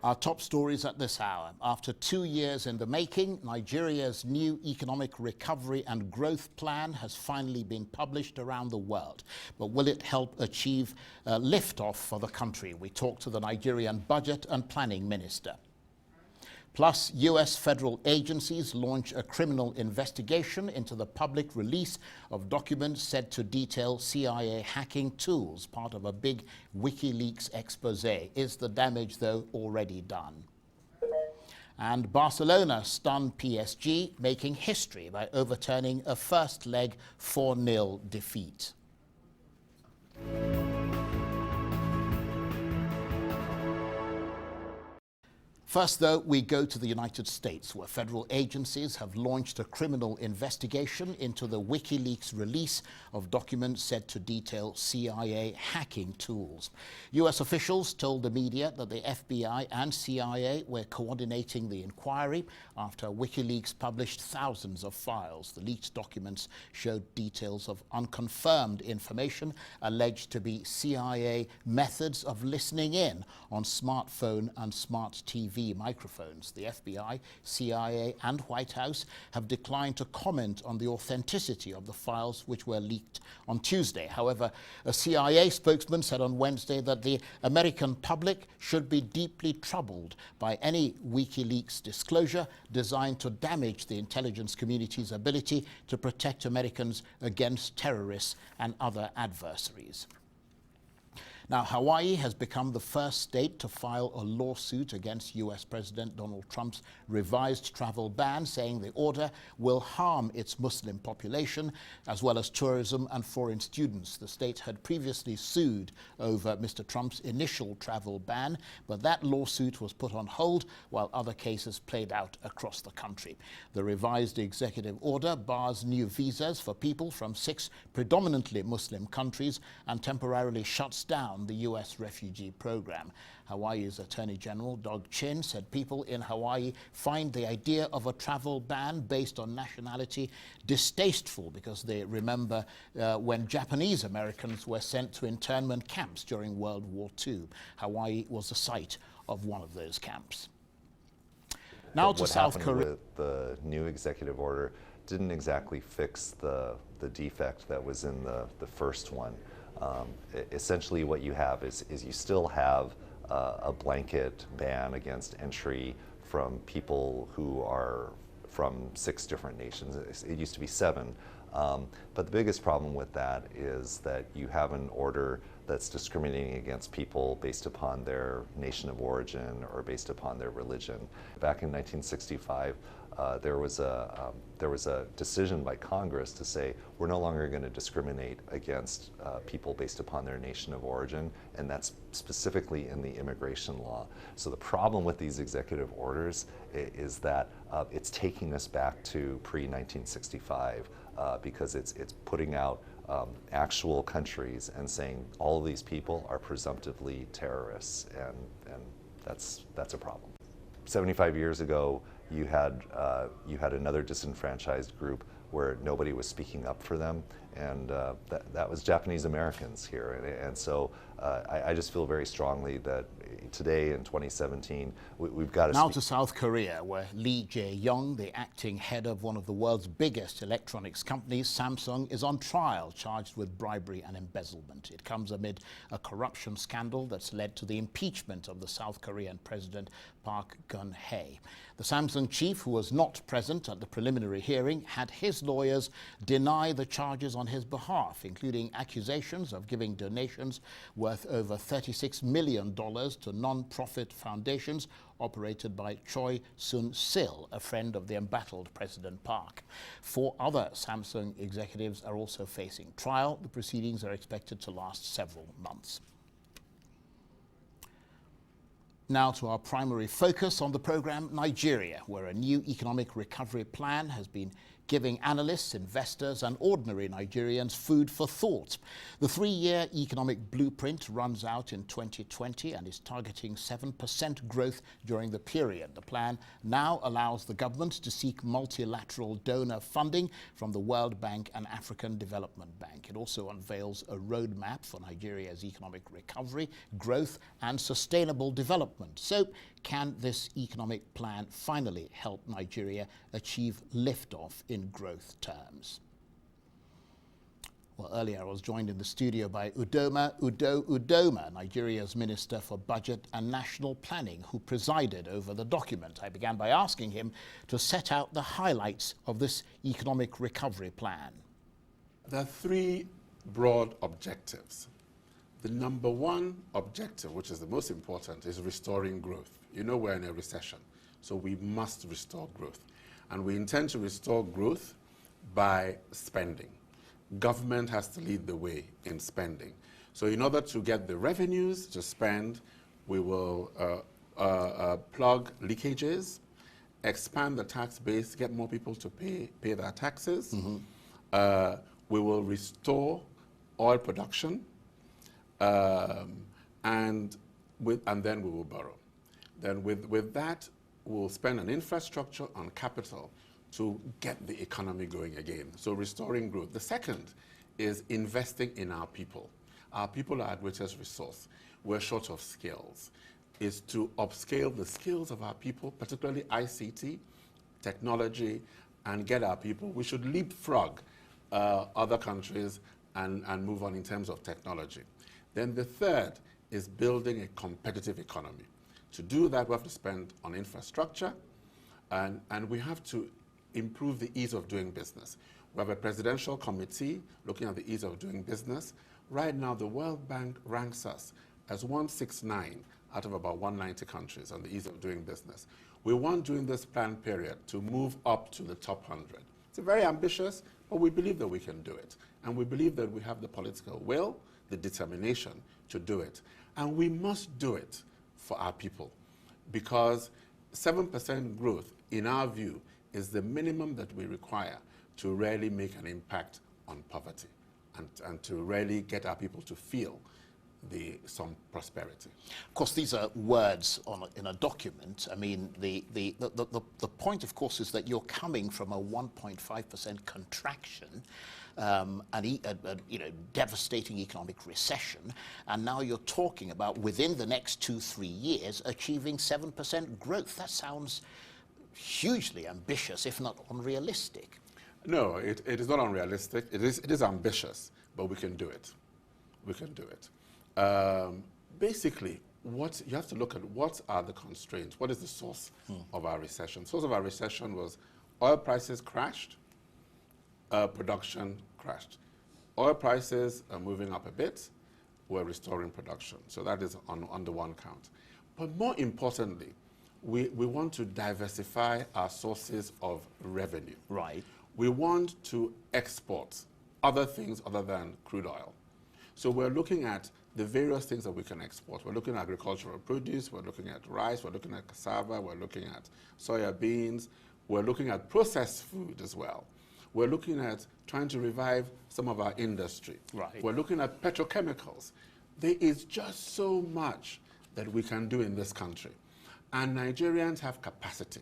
Our top stories at this hour. After 2 years in the making, Nigeria's new economic recovery and growth plan has finally been published around the world. But will it help achieve liftoff for the country? We talked to the Nigerian Budget and Planning Minister. Plus, U.S. federal agencies launch a criminal investigation into the public release of documents said to detail CIA hacking tools, part of a big WikiLeaks expose. Is the damage, though, already done? And Barcelona stunned PSG, making history by overturning a first-leg 4-0 defeat. First, though, we go to the United States, where federal agencies have launched a criminal investigation into the WikiLeaks release of documents said to detail CIA hacking tools. U.S. officials told the media that the FBI and CIA were coordinating the inquiry after WikiLeaks published thousands of files. The leaked documents showed details of unconfirmed information alleged to be CIA methods of listening in on smartphone and smart TV microphones. The FBI, CIA, and White House have declined to comment on the authenticity of the files which were leaked on Tuesday. However, a CIA spokesman said on Wednesday that the American public should be deeply troubled by any WikiLeaks disclosure designed to damage the intelligence community's ability to protect Americans against terrorists and other adversaries. Now, Hawaii has become the first state to file a lawsuit against U.S. President Donald Trump's revised travel ban, saying the order will harm its Muslim population, as well as tourism and foreign students. The state had previously sued over Mr. Trump's initial travel ban, but that lawsuit was put on hold while other cases played out across the country. The revised executive order bars new visas for people from 6 predominantly Muslim countries and temporarily shuts down the U.S. refugee program. Hawaii's Attorney General Doug Chin said people in Hawaii find the idea of a travel ban based on nationality distasteful because they remember when Japanese Americans were sent to internment camps during World War II. Hawaii was the site of one of those camps. Now to South Korea. With the new executive order didn't exactly fix the defect that was in the first one. Essentially what you have is you still have a blanket ban against entry from people who are from 6 different nations. It used to be 7. But the biggest problem with that is that you have an order that's discriminating against people based upon their nation of origin or based upon their religion. Back in 1965, there was a decision by Congress to say we're no longer going to discriminate against people based upon their nation of origin, and that's specifically in the immigration law. So the problem with these executive orders is that it's taking us back to pre-1965 because it's putting out actual countries and saying all of these people are presumptively terrorists, and that's a problem. 75 years ago, you had another disenfranchised group where nobody was speaking up for them, and that was Japanese Americans here. And so I just feel very strongly that today in 2017, we've got to Now to South Korea, where Lee Jae-yong, the acting head of one of the world's biggest electronics companies, Samsung, is on trial, charged with bribery and embezzlement. It comes amid a corruption scandal that's led to the impeachment of the South Korean President Park Geun-hye. The Samsung chief, who was not present at the preliminary hearing, had his lawyers deny the charges on his behalf, including accusations of giving donations worth over $36 million to non-profit foundations operated by Choi Soon-sil, a friend of the embattled President Park. 4 other Samsung executives are also facing trial. The proceedings are expected to last several months. Now to our primary focus on the program, Nigeria, where a new economic recovery plan has been giving analysts, investors and ordinary Nigerians food for thought. The 3-year economic blueprint runs out in 2020 and is targeting 7% growth during the period. The plan now allows the government to seek multilateral donor funding from the World Bank and African Development Bank. It also unveils a roadmap for Nigeria's economic recovery, growth and sustainable development. So, can this economic plan finally help Nigeria achieve liftoff in growth terms? Well, earlier I was joined in the studio by Udoma, Nigeria's Minister for Budget and National Planning, who presided over the document. I began by asking him to set out the highlights of this economic recovery plan. There are 3 broad objectives. The number 1 objective, which is the most important, is restoring growth. You know we're in a recession, so we must restore growth. And we intend to restore growth by spending. Government has to lead the way in spending. So in order to get the revenues to spend, we will plug leakages, expand the tax base, get more people to pay their taxes. Mm-hmm. We will restore oil production, and then we will borrow. Then with that, we'll spend on infrastructure, on capital, to get the economy going again. So restoring growth. The second is investing in our people. Our people are our greatest resource. We're short of skills. Is to upscale the skills of our people, particularly ICT, technology, and get our people. We should leapfrog other countries and move on in terms of technology. Then the third is building a competitive economy. To do that, we have to spend on infrastructure, and we have to improve the ease of doing business. We have a presidential committee looking at the ease of doing business. Right now, the World Bank ranks us as 169 out of about 190 countries on the ease of doing business. We want, during this planned period, to move up to the top 100. It's very ambitious, but we believe that we can do it. And we believe that we have the political will, the determination to do it. And we must do it for our people, because 7% growth, in our view, is the minimum that we require to really make an impact on poverty and to really get our people to feel some prosperity. Of course, these are words in a document. I mean, the point, of course, is that you're coming from a 1.5% contraction, devastating economic recession, and now you're talking about, within the next 2-3 years, achieving 7% growth. That sounds hugely ambitious, if not unrealistic. No, it is not unrealistic. It is ambitious, but we can do it. We can do it. Basically, what you have to look at, what are the constraints? What is the source of our recession? The source of our recession was oil prices crashed, production crashed. Oil prices are moving up a bit, we're restoring production. So that is on the one count. But more importantly, we want to diversify our sources of revenue. Right. We want to export other things other than crude oil. So we're looking at the various things that we can export. We're looking at agricultural produce, we're looking at rice, we're looking at cassava, we're looking at soya beans, we're looking at processed food as well. We're looking at trying to revive some of our industry. Right. We're looking at petrochemicals. There is just so much that we can do in this country. And Nigerians have capacity.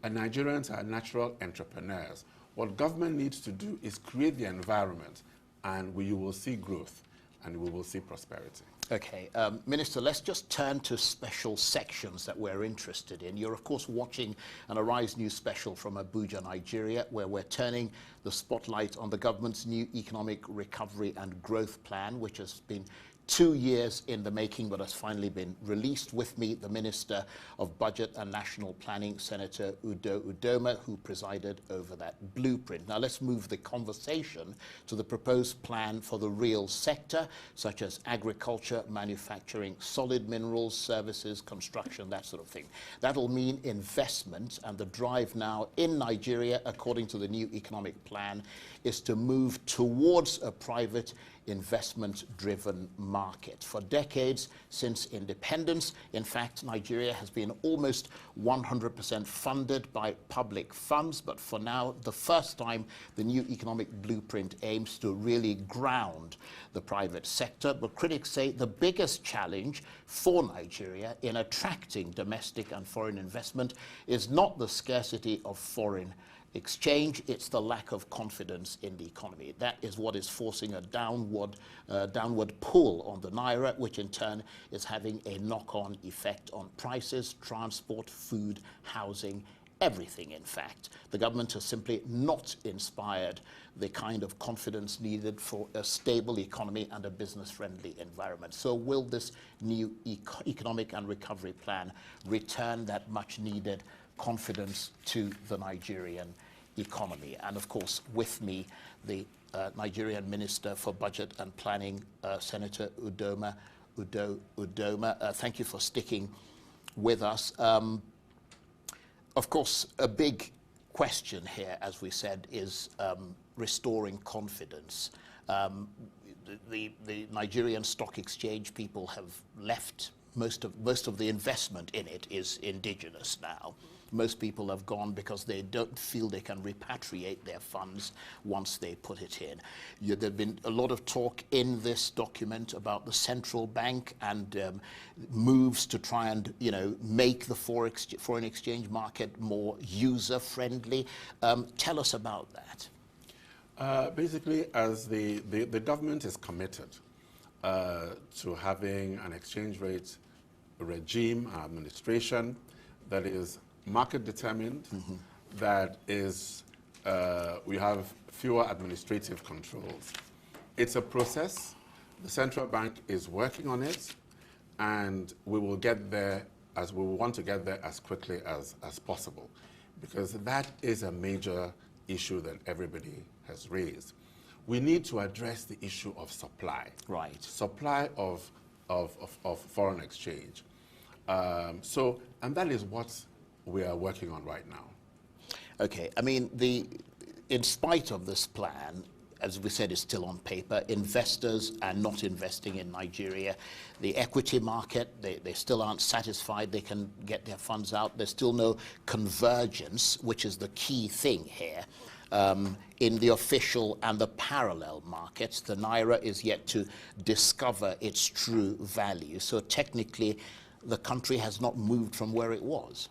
And Nigerians are natural entrepreneurs. What government needs to do is create the environment, and you will see growth, and we will see prosperity. Okay, Minister, let's just turn to special sections that we're interested in. You're, of course, watching an Arise News special from Abuja, Nigeria, where we're turning the spotlight on the government's new economic recovery and growth plan, which has been 2 years in the making, but has finally been released. With me, the Minister of Budget and National Planning, Senator Udoma, who presided over that blueprint. Now let's move the conversation to the proposed plan for the real sector, such as agriculture, manufacturing, solid minerals, services, construction, that sort of thing. That'll mean investment, and the drive now in Nigeria, according to the new economic plan, is to move towards a private investment-driven market. market. For decades since independence, in fact, Nigeria has been almost 100% funded by public funds, but for now, the first time, the new economic blueprint aims to really ground the private sector. But critics say the biggest challenge for Nigeria in attracting domestic and foreign investment is not the scarcity of foreign exchange, it's the lack of confidence in the economy. That is what is forcing a downward pull on the naira, which in turn is having a knock-on effect on prices, transport, food, housing, everything, in fact. The government has simply not inspired the kind of confidence needed for a stable economy and a business-friendly environment. So will this new economic and recovery plan return that much-needed confidence to the Nigerian economy? And of course, with me, the Nigerian Minister for Budget and Planning, Senator Udoma. Thank you for sticking with us. Of course, a big question here, as we said, is restoring confidence. The Nigerian Stock Exchange people have left. Most of the investment in it is indigenous now. Most people have gone because they don't feel they can repatriate their funds once they put it in. There's been a lot of talk in this document about the central bank and moves to try and make the foreign exchange market more user-friendly. Tell us about that. Basically, as the government is committed to having an exchange rate regime, administration that is market determined, that is, we have fewer administrative controls. It's a process. The central bank is working on it, and we will get there as we want to get there as quickly as possible, because that is a major issue that everybody has raised. We need to address the issue of supply. Right. Supply of foreign exchange. And that is what we are working on right now. Okay, I mean, in spite of this plan, as we said, it's still on paper, investors are not investing in Nigeria. The equity market, they still aren't satisfied they can get their funds out. There's still no convergence, which is the key thing here. In the official and the parallel markets, the naira is yet to discover its true value. So technically, the country has not moved from where it was.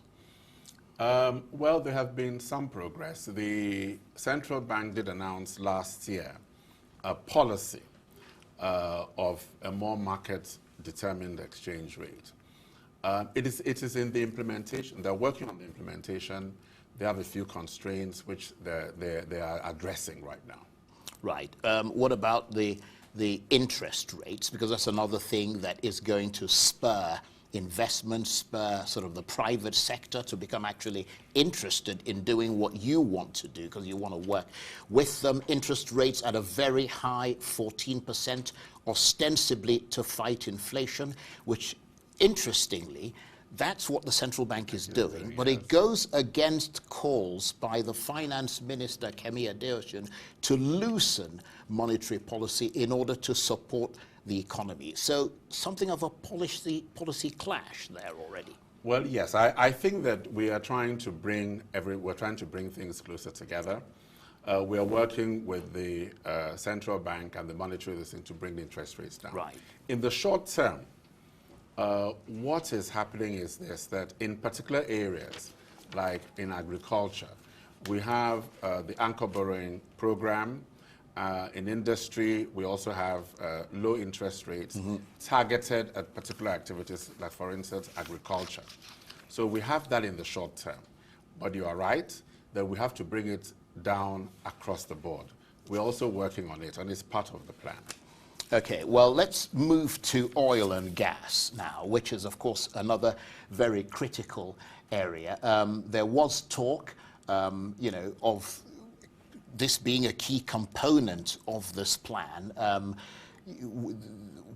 Well, there have been some progress. The central bank did announce last year a policy of a more market-determined exchange rate. It is in the implementation. They're working on the implementation. They have a few constraints which they are addressing right now. Right. What about the interest rates? Because that's another thing that is going to spur investment, spur sort of the private sector to become actually interested in doing what you want to do, because you want to work with them. Interest rates at a very high 14%, ostensibly to fight inflation, which interestingly, that's what the central bank is doing, but it goes against calls by the finance minister, Kemi Adeosun, to loosen monetary policy in order to support the economy. So something of a policy clash there already. Well, yes, I think that we are trying to bring things closer together. We are working with the central bank and the monetary thing to bring the interest rates down. Right. In the short term, what is happening is this, that in particular areas, like in agriculture, we have the anchor borrowing program. In industry, we also have low interest rates targeted at particular activities, like, for instance, agriculture. So we have that in the short term. But you are right that we have to bring it down across the board. We're also working on it, and it's part of the plan. Okay, well, let's move to oil and gas now, which is, of course, another very critical area. There was talk, of this being a key component of this plan.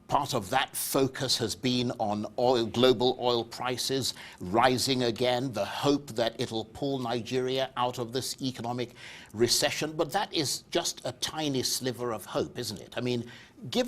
Part of that focus has been on global oil prices rising again, the hope that it'll pull Nigeria out of this economic recession. But that is just a tiny sliver of hope, isn't it? I mean, give